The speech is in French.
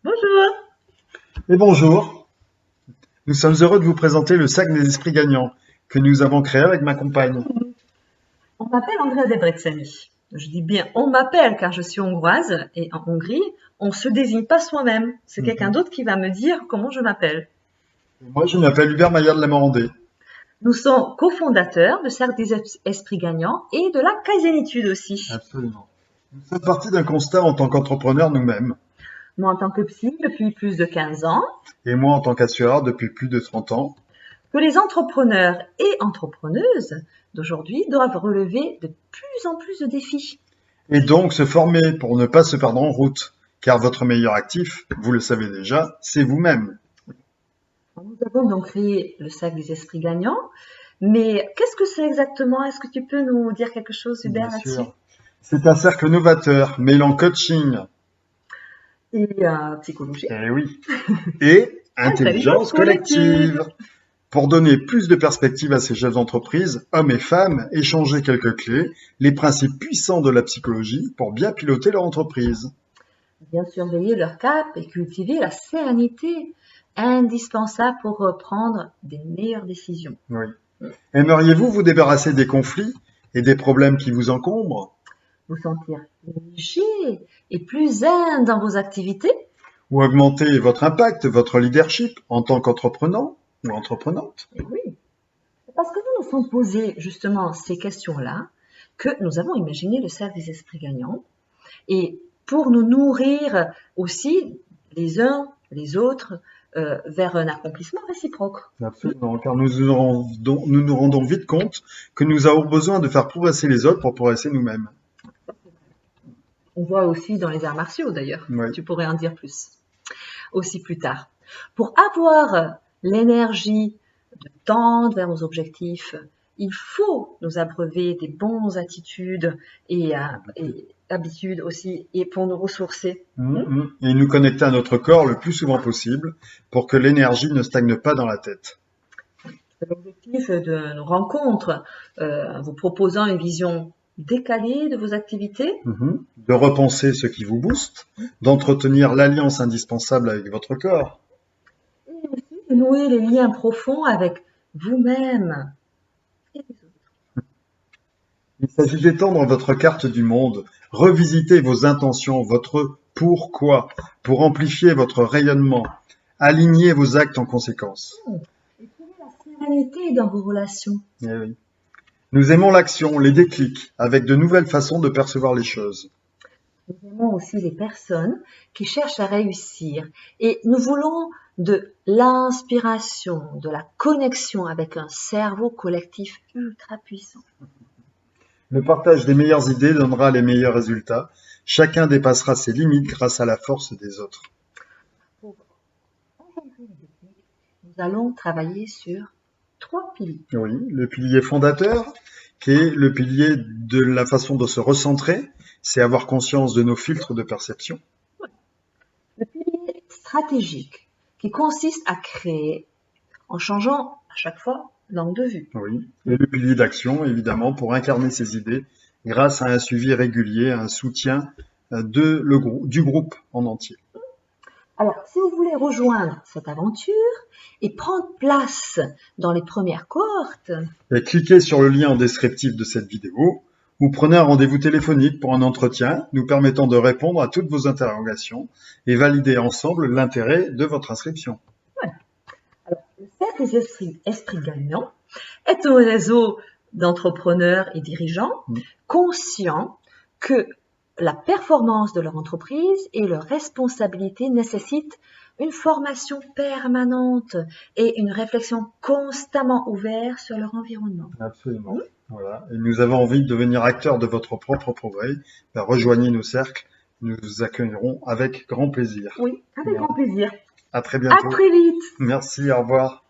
Bonjour, Et bonjour, nous sommes heureux de vous présenter le sac des esprits gagnants que nous avons créé avec ma compagne. on m'appelle Andrea Debreceni. Je dis bien on m'appelle car je suis hongroise et en Hongrie, on ne se désigne pas soi-même. C'est quelqu'un d'autre qui va me dire comment je m'appelle. Moi, je m'appelle Hubert Maillard de la Morandée. Nous sommes cofondateurs de Cercle des Esprits Gagnants et de la Kaizenitude aussi. Absolument. Nous sommes partis d'un constat en tant qu'entrepreneurs nous-mêmes, Moi en tant que psy depuis plus de 15 ans, et moi en tant qu'assureur depuis plus de 30 ans. que les entrepreneurs et entrepreneuses d'aujourd'hui doivent relever de plus en plus de défis. Et donc se former pour ne pas se perdre en route, car votre meilleur actif, vous le savez déjà, c'est vous-même. Nous avons donc créé le Cercle des Esprits Gagnants. Mais qu'est-ce que c'est exactement? Est-ce que tu peux nous dire quelque chose, Bien Hubert, là-dessus? sûr. C'est un cercle novateur, mêlant coaching, Et psychologie. eh oui, et intelligence collective. Pour donner plus de perspective à ces chefs d'entreprise, hommes et femmes, échanger quelques clés, les principes puissants de la psychologie pour bien piloter leur entreprise. Bien surveiller leur cap et cultiver la sérénité indispensable pour prendre des meilleures décisions. Oui. Aimeriez-vous vous débarrasser des conflits et des problèmes qui vous encombrent, Vous sentir léger et plus zen dans vos activités? ou augmenter votre impact, votre leadership en tant qu'entreprenant ou entreprenante? Et oui, c'est parce que nous nous sommes posés justement ces questions-là que nous avons imaginé le cercle des esprits gagnants. Et pour nous nourrir aussi les uns les autres vers un accomplissement réciproque. Absolument, car nous rendons vite compte que nous avons besoin de faire progresser les autres pour progresser nous-mêmes. On voit aussi dans les arts martiaux d'ailleurs. Oui. Tu pourrais en dire plus aussi plus tard. Pour avoir l'énergie de tendre vers nos objectifs, il faut nous abreuver des bonnes attitudes et habitudes aussi, et pour nous ressourcer. Et nous connecter à notre corps le plus souvent possible pour que l'énergie ne stagne pas dans la tête. C'est l'objectif de nos rencontres, vous proposant une vision décalée de vos activités. De repenser ce qui vous booste, d'entretenir l'alliance indispensable avec votre corps. Et aussi de nouer les liens profonds avec vous-même et les autres. Il s'agit d'étendre votre carte du monde, revisiter vos intentions, votre pourquoi, pour amplifier votre rayonnement, aligner vos actes en conséquence. Et trouver la sérénité dans vos relations. Eh oui. Nous aimons l'action, les déclics, avec de nouvelles façons de percevoir les choses. Nous aimons aussi les personnes qui cherchent à réussir et nous voulons de l'inspiration, de la connexion avec un cerveau collectif ultra puissant. Le partage des meilleures idées donnera les meilleurs résultats. Chacun dépassera ses limites grâce à la force des autres. Pour engendrer les déclics, nous allons travailler sur 3 piliers. Oui, le pilier fondateur, qui est le pilier de la façon de se recentrer, c'est avoir conscience de nos filtres de perception. Le pilier stratégique, qui consiste à créer en changeant à chaque fois l'angle de vue. Oui, et le pilier d'action, évidemment, pour incarner ses idées grâce à un suivi régulier, à un soutien du groupe en entier. Alors, si vous voulez rejoindre cette aventure et prendre place dans les premières cohortes, Et cliquez sur le lien en descriptif de cette vidéo ou prenez un rendez-vous téléphonique pour un entretien nous permettant de répondre à toutes vos interrogations et valider ensemble l'intérêt de votre inscription. alors, le Cercle des Esprits Gagnants est un réseau d'entrepreneurs et dirigeants conscients que la performance de leur entreprise et leur responsabilité nécessitent une formation permanente et une réflexion constamment ouverte sur leur environnement. Absolument. Voilà. Et nous avons envie de devenir acteurs de votre propre progrès. Ben, rejoignez nos cercles. Nous vous accueillerons avec grand plaisir. Oui, avec grand plaisir. À très bientôt. À très vite. Merci, au revoir.